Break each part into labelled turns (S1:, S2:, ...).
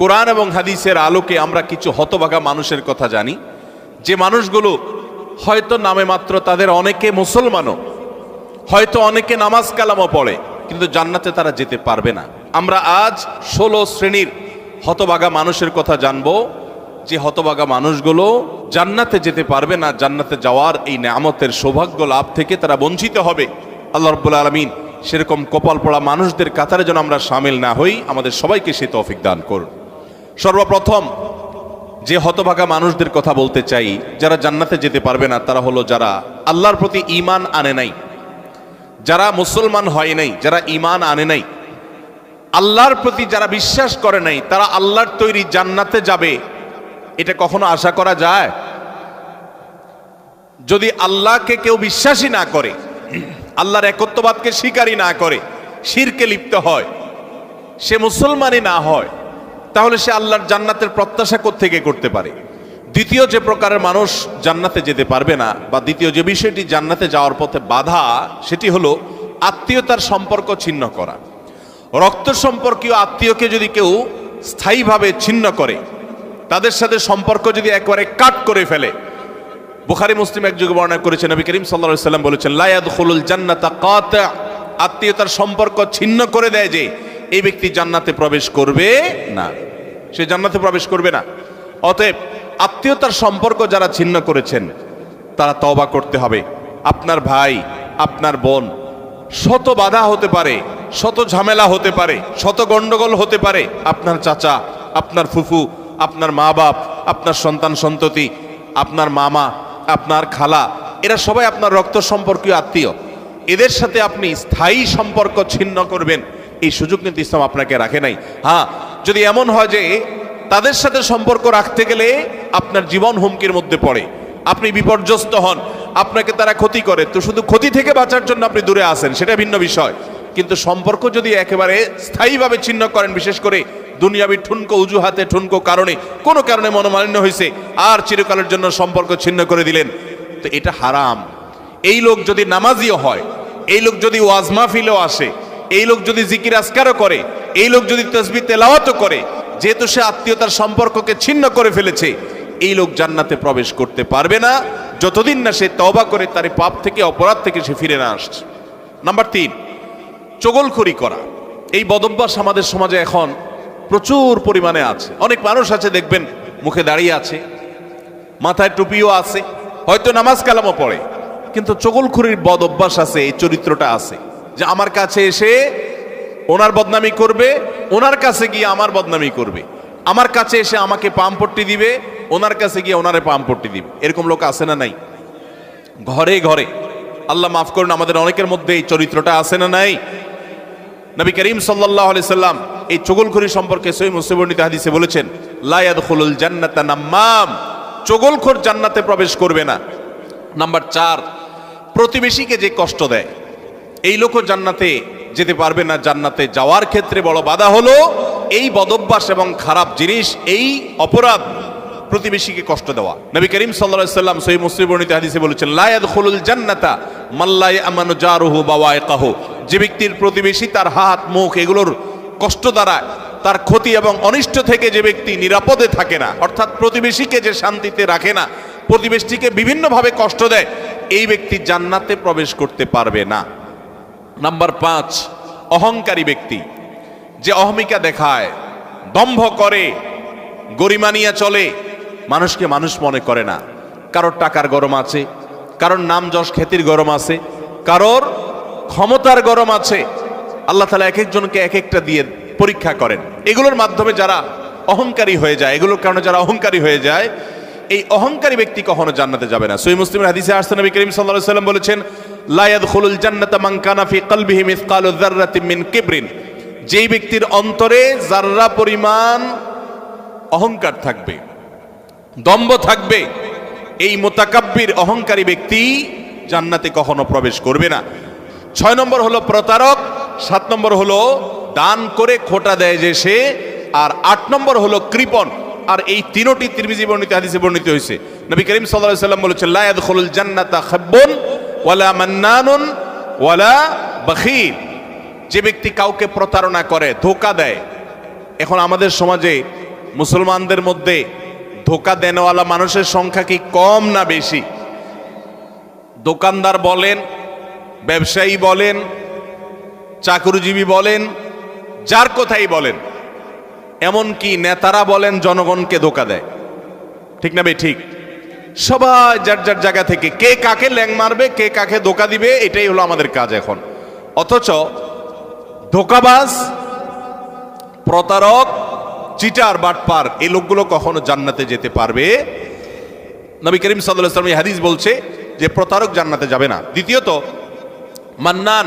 S1: কোরআন এবং হাদিসের আলোকে আমরা কিছু হতভাগা মানুষের কথা জানি, যে মানুষগুলো হয়তো নামে মাত্র তাদের অনেকে মুসলমানও, হয়তো অনেকে নামাজ কালামও পড়ে, কিন্তু জান্নাতে তারা যেতে পারবে না। আমরা আজ 16 শ্রেণীর হতভাগা মানুষের কথা জানবো, যে হতভাগা মানুষগুলো জান্নাতে যেতে পারবে না। জান্নাতে যাওয়ার এই নেয়ামতের সৌভাগ্য লাভ থেকে তারা বঞ্চিত হবে। আল্লাহ রাব্বুল আলামিন সেরকম কপাল পড়া মানুষদের কাতারে যেন আমরা শামিল না হই, আমাদের সবাইকে সে তৌফিক দান করুন। সর্বপ্রথম যে হতভাগা মানুষদের কথা বলতে চাই, যারা জান্নাতে যেতে পারবে না, তারা হলো যারা আল্লাহর প্রতি ঈমান আনে নাই, যারা মুসলমান হয় নাই, যারা ঈমান আনে নাই, আল্লাহর প্রতি যারা বিশ্বাস করে নাই, তারা আল্লাহর তৈরি জান্নাতে যাবে এটা কখনো আশা করা যায়? যদি আল্লাহকে কেউ বিশ্বাসী না করে, আল্লাহর একত্ববাদকে স্বীকারই না করে, শিরকে লিপ্ত হয়, সে মুসলমানই না হয়, তাহলে সে আল্লাহর জান্নাতের প্রত্যাশা কোত্থেকে করতে পারে? দ্বিতীয় যে প্রকারের মানুষ জান্নাতে যেতে পারবে না, বা দ্বিতীয় যে বিষয়টি জান্নাতে যাওয়ার পথে বাধা, সেটি হলো আত্মীয়তার সম্পর্ক ছিন্ন করা। রক্ত সম্পর্কীয় আত্মীয়কে যদি কেউ স্থায়ীভাবে ছিন্ন করে, তাদের সাথে সম্পর্ক যদি একবারে কাট করে ফেলে, বুখারী মুসলিম এক যুগে বর্ণনা করেছেন, নবী করিম সাল্লাল্লাহু আলাইহি ওয়াসাল্লাম বলেছেন, লা ইয়াদখুলুল জান্নাতা কাতি', আত্মীয়তার সম্পর্ক ছিন্ন করে দেয় যে এই ব্যক্তি জান্নাতে প্রবেশ করবে না, সে জান্নাতে প্রবেশ করবে না। অতএব আত্মীয়তার সম্পর্ক যারা ছিন্ন করেছেন তারা তওবা করতে হবে। আপনার ভাই, আপনার বোন, শত বাধা হতে পারে, শত ঝামেলা হতে পারে, শত গন্ডগোল হতে পারে, আপনার চাচা, আপনার ফুফু, আপনার মা বাপ, আপনার সন্তান সন্ততি, আপনার মামা, আপনার খালা, এরা সবাই আপনার রক্ত সম্পর্কীয় আত্মীয়। এদের সাথে আপনি স্থায়ী সম্পর্ক ছিন্ন করবেন, এই সুযোগ কিন্তু ইসলাম আপনাকে রাখে নাই। হ্যাঁ, যদি এমন হয় যে তাদের সাথে সম্পর্ক রাখতে গেলে আপনার জীবন হুমকির মধ্যে পড়ে, আপনি বিপর্যস্ত হন, আপনাকে তারা ক্ষতি করে, তো শুধু ক্ষতি থেকে বাঁচার জন্য আপনি দূরে আসেন, সেটা ভিন্ন বিষয়। কিন্তু সম্পর্ক যদি একেবারে স্থায়ীভাবে ছিন্ন করেন, বিশেষ করে দুনিয়াবি ঠুনকো অজুহাতে, ঠুনকো কারণে, কোনো কারণে মনোমালিন্য হয়েছে, আর চিরকালের জন্য সম্পর্ক ছিন্ন করে দিলেন, তো এটা হারাম। এই লোক যদি নামাজিও হয়, এই লোক যদি ওয়াজ মাহফিলেও আসে, এই লোক যদি জিকির আজকারও করে, এই লোক যদি তাসবিহ তেলাওয়াতও করে, যেহেতু সে আত্মীয়তার সম্পর্ককে ছিন্ন করে ফেলেছে, এই লোক জান্নাতে প্রবেশ করতে পারবে না যতদিন না সে তওবা করে তার পাপ থেকে, অপরাধ থেকে সে ফিরে না আসছে। নাম্বার 3, চগলখড়ি করা। এই বদভ্যাস আমাদের সমাজে এখন প্রচুর পরিমাণে আছে। অনেক মানুষ আছে দেখবেন মুখে দাঁড়িয়ে আছে, মাথায় টুপিও আছে, হয়তো নামাজ কালামও পড়ে, কিন্তু চগলখড়ির বদভ্যাস আছে, এই চরিত্রটা আছে যে আমার কাছে এসে ওনার বদনামি করবে, ওনার কাছে গিয়ে আমার বদনামি করবে, আমার কাছে এসে আমাকে পামপট্টি দিবে, ওনার কাছে গিয়ে ওনারে পামপট্টি দিবে। এরকম লোক আছে না নাই? ঘরে ঘরে। আল্লাহ মাফ করুন, আমাদের অনেকের মধ্যে এই চরিত্রটা আছে না নাই? নবী করিম সাল্লাল্লাহু আলাইহি সাল্লাম এই চগলখড়ি সম্পর্কে সহিহ মুসলিম বর্ণিত হাদিসে বলেছেন, লা ইয়াদখুলুল জান্নাতা নাম্মাম, চগলখড় জান্নাতে প্রবেশ করবে না। নাম্বার 4, প্রতিবেশীকে যে কষ্ট দেয়, এই লোকও জান্নাতে যেতে পারবে না। জান্নাতে যাওয়ার ক্ষেত্রে বড় বাধা হলো এই বদভ্যাস এবং খারাপ জিনিস, এই অপরাধ, প্রতিবেশীকে কষ্ট দেওয়া। নবী করিম সাল্লাল্লাহু আলাইহি সাল্লাম সহিহ মুসলিম বর্ণিত হাদিসে বলেছেন, লা ইয়াদখুলুল জান্নাতা মান লা ইয়ামানু জারুহু বাওয়াইকাহু, যে ব্যক্তির প্রতিবেশী তার হাত, মুখ এগুলোর কষ্ট দ্বারা, তার ক্ষতি এবং অনিষ্ট থেকে যে ব্যক্তি নিরাপদে থাকে না, অর্থাৎ প্রতিবেশীকে যে শান্তিতে রাখে না, প্রতিবেশীকে বিভিন্নভাবে কষ্ট দেয়, এই ব্যক্তি জান্নাতে প্রবেশ করতে পারবে না। নাম্বার 5, অহংকারী ব্যক্তি, যে অহমিকা দেখায়, দম্ভ করে, গরিমা নিয়ে চলে, মানুষকে মানুষ মনে করে না। কারোর টাকার গরম আছে, কারোর নাম যশ খ্যাতির গরম আছে, কারোর ক্ষমতার গরম আছে। আল্লাহ তাআলা এক একজনকে এক একটা দিয়ে পরীক্ষা করেন। এগুলোর মাধ্যমে যারা অহংকারী হয়ে যায়, এগুলোর কারণে যারা অহংকারী হয়ে যায়, এই অহংকারী ব্যক্তি কখনো জান্নাতে যাবে না। সহিহ মুসলিমের হাদিসে আসছে, নবী করিম সাল্লাল্লাহু আলাইহি সাল্লাম বলেছেন, লা ইয়াদখুলুল জান্নাতা মান কানা ফি কলবিহি মিসকালু যাররাতিন মিন কিবরিন, যেই ব্যক্তির অন্তরে যাররা পরিমাণ অহংকার থাকবে, দম্ভ থাকবে, এই মুতাকাব্বির অহংকারী ব্যক্তি জান্নাতে কখনো প্রবেশ করবে না। 6 নম্বর হলো প্রতারক, 7 নম্বর হলো দান করে খোটা দেয় যে সে, আর 8 নম্বর হলো কৃপণ। আর এই তিনটি তিরমিজি বর্ণিত হাদিসে বর্ণিত হয়েছে। নবী করিম সাল্লাল্লাহু আলাইহি সাল্লাম বলেছেন, লা ইয়াদখুলুল জান্নাতা খাব্বুন ওয়ালা মান্নানুন ওয়ালা বাখিল, যে ব্যক্তি কাউকে প্রতারণা করে, ধোঁকা দেয়। এখন আমাদের সমাজে মুসলমানদের মধ্যে ধোকা দেনওয়ালা মানুষের সংখ্যা কি কম না বেশি? দোকানদার বলেন, ব্যবসায়ী বলেন, চাকরিজীবী বলেন, যার কথাই বলেন, এমনকি নেতারা বলেন জনগণকে ধোকা দেয়। ঠিক না বে ঠিক? সবাই যার যার জায়গা থেকে কে কাকে ল্যাং মারবে, কে কাকে ধোকা দিবে, এটাই হলো আমাদের কাজ এখন। অথচ ধোকাবাজ, প্রতারক, চিটার, বাটপার এই লোকগুলো কখনো জান্নাতে যেতে পারবে? নবী করিম সাল্লাল্লাহু আলাইহি ওয়াসাল্লাম এই হাদিস বলছে যে প্রতারক জান্নাতে যাবে না। দ্বিতীয়ত, মান্নান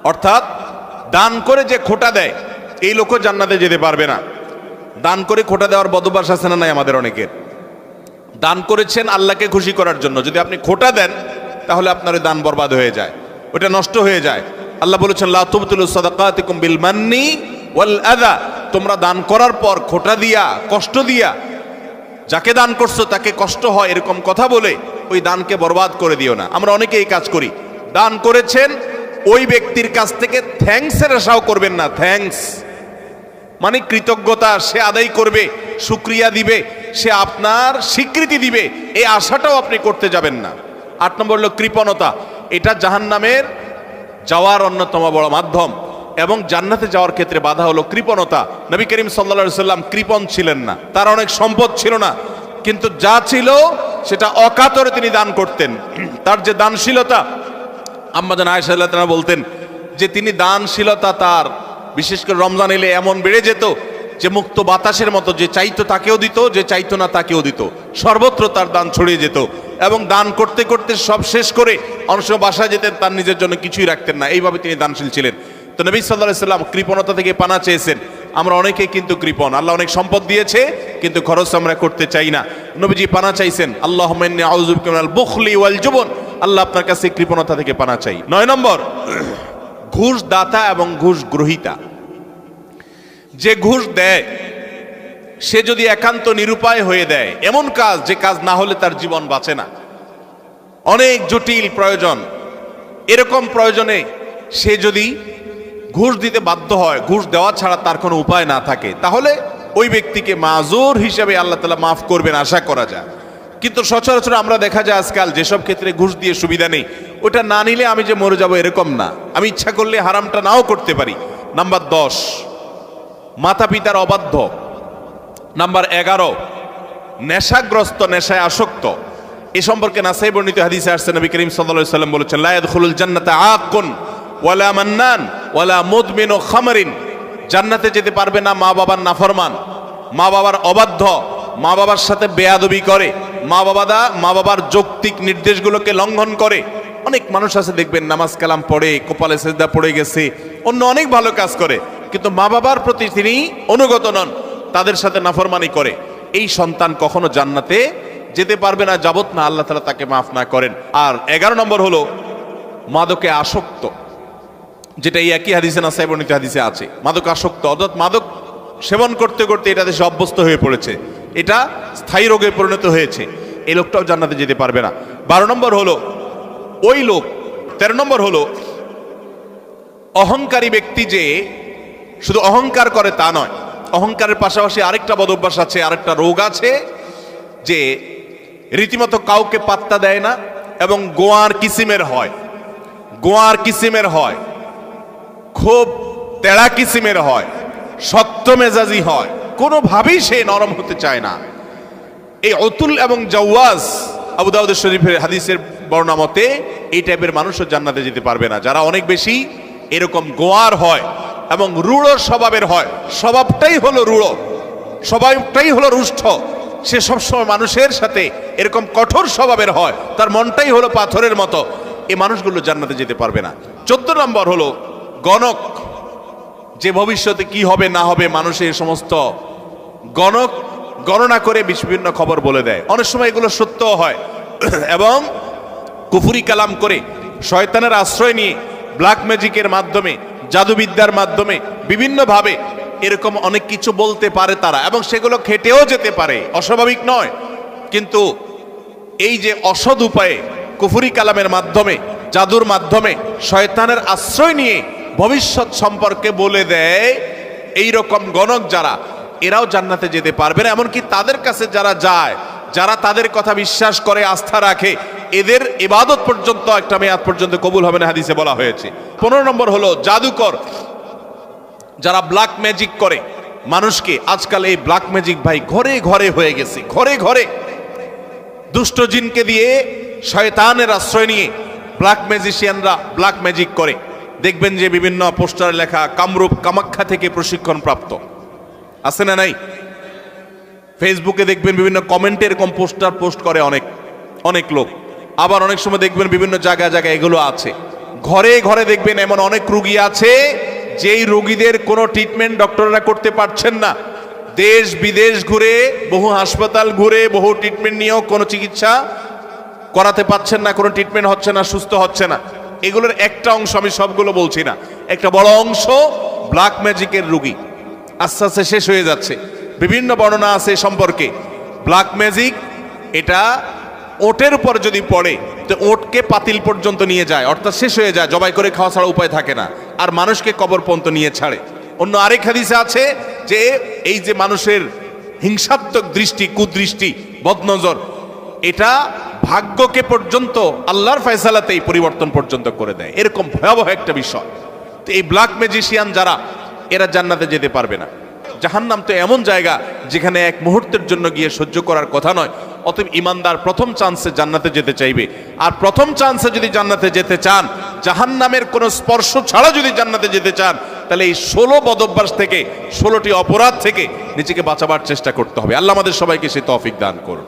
S1: অর্থাৎ দান করে যে খোটা দেয় এই লোকও জান্নাতে যেতে পারবে না। দান করে খোটা দেওয়ার বদভ্যাস আছে না নাই আমাদের অনেকের? দান করেছেন আল্লাহকে খুশি করার জন্য, যদি আপনি খোটা দেন তাহলে আপনার ওই দান বরবাদ হয়ে যায়, ওটা নষ্ট হয়ে যায়। আল্লাহ বলেছেন লা তুবতিলু সাদাকাতিকুম বিল মান্নি ওয়াল আযা, তোমরা দান করার পর খোটা দিয়া, কষ্ট দিয়া, যাকে দান করছো তাকে কষ্ট হয় এরকম কথা বলে ওই দানকে বরবাদ করে দিও না। আমরা অনেকে এই কাজ করি, দান করেছেন ওই ব্যক্তির কাছ থেকে থ্যাঙ্কসের আশাও করবেন না। থ্যাঙ্কস মানে কৃতজ্ঞতা সে আদায় করবে, শুকরিয়া দিবে, সে আপনার স্বীকৃতি দিবে, এই আশাটাও আপনি করতে যাবেন না। 8 নম্বর হলো কৃপণতা। এটা জাহান্নামের যাওয়ার অন্যতম বড় মাধ্যম এবং জান্নাতে যাওয়ার ক্ষেত্রে বাধা হলো কৃপণতা। নবী করিম সাল্লাল্লাহু আলাইহি সাল্লাম কৃপণ ছিলেন না, তার অনেক সম্পদ ছিল না, কিন্তু যা ছিল সেটা অকাতরে তিনি দান করতেন। তার যে দানশীলতা, আম্মা জান আয়েশা রাদিয়াল্লাহু তাআলা বলতেন যে তিনি দানশীলতা তার বিশেষ করে রমজান এলে এমন বেড়ে যেত যে মুক্ত বাতাসের মতো, যে চাইতো তাকেও দিত, যে চাইতো না তাকেও দিত, সর্বত্র তার দান ছড়িয়ে যেত। এবং দান করতে করতে সব শেষ করে অনেক সময় বাসায় যেতেন, তার নিজের জন্য কিছুই রাখতেন না। এইভাবে তিনি দানশীল ছিলেন। তো নবী সাল্লাল্লাহু আলাইহি সাল্লাম কৃপণতা থেকে পানা চেয়েছেন। আমরা অনেকেই কিন্তু কৃপণ, আল্লাহ অনেক সম্পদ দিয়েছে কিন্তু খরচ আমরা করতে চাই না। নবীজি পানা চাইছেন, আল্লাহুম্মা ইন্নী আউযু বিকা মিনাল বুখলি ওয়াল জুবন, আল্লাহ আপনার কাছে কৃপণতা থেকে পানা চাই। 9 নম্বর, ঘুষ দাতা এবং ঘুষ গ্রহীতা। যে ঘুষ দেয় সে যদি একান্ত নিরুপায় হয়ে দেয়, এমন কাজ যে কাজ না হলে তার জীবন বাঁচে না, অনেক জটিল প্রয়োজন, এরকম প্রয়োজনে সে যদি ঘুষ দিতে বাধ্য হয়, ঘুষ দেওয়া ছাড়া তার কোনো উপায় না থাকে, তাহলে ওই ব্যক্তিকে মাজুর হিসেবে আল্লাহ তাআলা মাফ করবেন আশা করা যায়। কিন্তু সচরাচর আমরা দেখা যায় আজকাল যেসব ক্ষেত্রে ঘুষ দিয়ে সুবিধা নেই, ওটা না নিলে আমি যে মরে যাব এরকম না, আমি ইচ্ছা করলে হারামটা নাও করতে পারি। নাম্বার 10, মাতা পিতার অবাধ্য। নাম্বার 11, নেশাগ্রস্ত, নেশায় আসক্ত। এ সম্পর্কে নাসাই বর্ণিত হাদিসে আসছে, নবী করিম সাল্লাল্লাহু আলাইহি ওয়াসাল্লাম বলেছেন লা ইয়াদখুলুল জান্নাতা আকুন ওয়ালা মান্নান ওয়ালা মুদমিনু খামরিন, জান্নাতে যেতে পারবে না মা বাবার নাফরমান, মা বাবার অবাধ্য, মা বাবার সাথে বেয়াদবি করে, মা বাবার যৌক্তিক নির্দেশগুলোকে লঙ্ঘন করে। অনেক মানুষ আছে দেখবেন নামাজ কালাম পড়ে, কপালে সেজদা পড়ে গেছে, অন্য অনেক ভালো কাজ করে, কিন্তু মা বাবার প্রতি তিনি অনুগত নন, তাদের সাথে নাফরমানি করে। এই সন্তান কখনো জান্নাতে যেতে পারবে না যাবত না আল্লাহ তাআলা তাকে মাফ না করেন। আর 11 নম্বর হলো মাদকে আসক্ত, যেটা এই একই হাদিসে নাসাই বর্ণিত হাদিসে আছে। মাদক আসক্ত অর্থাৎ মাদক সেবন করতে করতে এটা দেশে অভ্যস্ত হয়ে পড়েছে, এটা স্থায়ী রোগে পরিণত হয়েছে, এই লোকটাও জান্নাতে যেতে পারবে না। 12 নম্বর হলো ওই লোক। 13 নম্বর হলো অহংকারী ব্যক্তি, যে শুধু অহংকার করে তা নয়, অহংকারের পাশাপাশি আরেকটা বদভ্যাস আছে, আরেকটা রোগ আছে, যে রীতিমতো কাউকে পাত্তা দেয় না এবং গোয়ার কিসিমের হয়, গোয়ার কিসিমের হয়, খুব তেড়া কিসিমের হয়, শক্ত মেজাজি হয়, কোনোভাবেই সে নরম হতে চায় না। এই অতুল এবং জাওয়াজ, আবু দাউদ শরীফের হাদিসের বর্ণনা মতে এই টাইপের মানুষও জান্নাতে যেতে পারবে না, যারা অনেক বেশি এরকম গোয়ার হয় এবং রূঢ় স্বভাবের হয়। স্বভাবটাই হলো রূঢ়, স্বভাবটাই হলো রুষ্ট, সে সবসময় মানুষের সাথে এরকম কঠোর স্বভাবের হয়, তার মনটাই হলো পাথরের মতো, এই মানুষগুলো জান্নাতে যেতে পারবে না। 14 নম্বর হলো গণক, যে ভবিষ্যতে কি হবে না হবে মানুষের সমস্ত গণক গণনা করে বিভিন্ন খবর বলে দেয়। অনেক সময় এগুলো সত্য হয় এবং কুফরি কালাম করে শয়তানের আশ্রয় নিয়ে ব্ল্যাক ম্যাজিকের মাধ্যমে, জাদুবিদ্যার মাধ্যমে বিভিন্নভাবে এরকম অনেক কিছু বলতে পারে তারা, এবং সেগুলো খেটেও যেতে পারে, অস্বাভাবিক নয়। কিন্তু এই যে অসৎ উপায়ে কুফরি কালামের মাধ্যমে, জাদুর মাধ্যমে শয়তানের আশ্রয় নিয়ে ভবিষ্যৎ সম্পর্কে বলে দেয়, এই রকম গণক যারা, এরাও জান্নাতে যেতে পারবে না। এমনকি তাদের কাছে যারা যায়, যারা তাদের কথা বিশ্বাস করে, আস্থা রাখে, এদের ইবাদত পর্যন্ত একটা মেয়াদ পর্যন্ত কবুল হবে না, হাদিসে বলা হয়েছে। 15 নম্বর হলো জাদুকর, যারা ব্ল্যাক ম্যাজিক করে মানুষকে। আজকাল এই ব্ল্যাক ম্যাজিক ভাই ঘরে ঘরে হয়ে গেছে, ঘরে ঘরে। দুষ্ট জিনকে দিয়ে, শয়তানের আশ্রয় নিয়ে ব্ল্যাক ম্যাজিশিয়ানরা ব্ল্যাক ম্যাজিক করে। দেখবেন যে বিভিন্ন পোস্টারে লেখা কামরূপ কামাখ্যা থেকে প্রশিক্ষণ প্রাপ্ত, আছে না নাই? ফেসবুকে দেখবেন বিভিন্ন কমেন্টে এরকম পোস্টার পোস্ট করে অনেক অনেক লোক। আবার অনেক সময় দেখবেন বিভিন্ন জায়গায় জায়গায় এগুলো আছে। ঘরে ঘরে দেখবেন এমন অনেক রোগী আছে যেই রোগীদের কোনো ট্রিটমেন্ট ডক্টররা করতে পারছেন না। দেশ বিদেশ ঘুরে, বহু হাসপাতাল ঘুরে, বহু ট্রিটমেন্ট নিয়েও কোনো চিকিৎসা করাতে পারছেন না, কোনো ট্রিটমেন্ট হচ্ছে না, সুস্থ হচ্ছে না। এগুলোর একটা অংশ, আমি সবগুলো বলছি না, একটা বড় অংশ ব্ল্যাক ম্যাজিকের রোগী। আস্তে আস্তে শেষ হয়ে যাচ্ছে। বিভিন্ন বর্ণনা আছে সম্পর্কে। ব্ল্যাক ম্যাজিক এটা ওটের উপর যদি পড়ে তো ওটকে পাতিল পর্যন্ত নিয়ে যায়, অর্থাৎ শেষ হয়ে যায়, জবাই করে খাওয়া ছাড়া উপায় থাকে না, আর মানুষকে কবর পর্যন্ত নিয়ে ছাড়ে। অন্য আরেক হাদিসে আছে যে এই যে মানুষের হিংসাত্মক দৃষ্টি, কুদৃষ্টি, বদনজর, এটা ভাগ্যকে পর্যন্ত আল্লাহর ফয়সালাতেই পরিবর্তন পর্যন্ত করে দেয়। এরকম ভয়াবহ একটা বিষয়। তো এই ব্ল্যাক ম্যাজিশিয়ান যারা, এরা জান্নাতে যেতে পারবে না। জাহান্নাম তো এমন জায়গা যেখানে এক মুহূর্তের জন্য গিয়ে সহ্য করার কথা নয়। অতএব ইমানদার প্রথম চান্সে জান্নাতে যেতে চাইবে। আর প্রথম চান্সে যদি জান্নাতে যেতে চান, জাহান্নামের কোনো স্পর্শ ছাড়া যদি জান্নাতে যেতে চান, তাহলে এই 16 বদভ্যাস থেকে, 16টি অপরাধ থেকে নিজেকে বাঁচাবার চেষ্টা করতে হবে। আল্লাহ আমাদের সবাইকে সে তৌফিক দান করুন।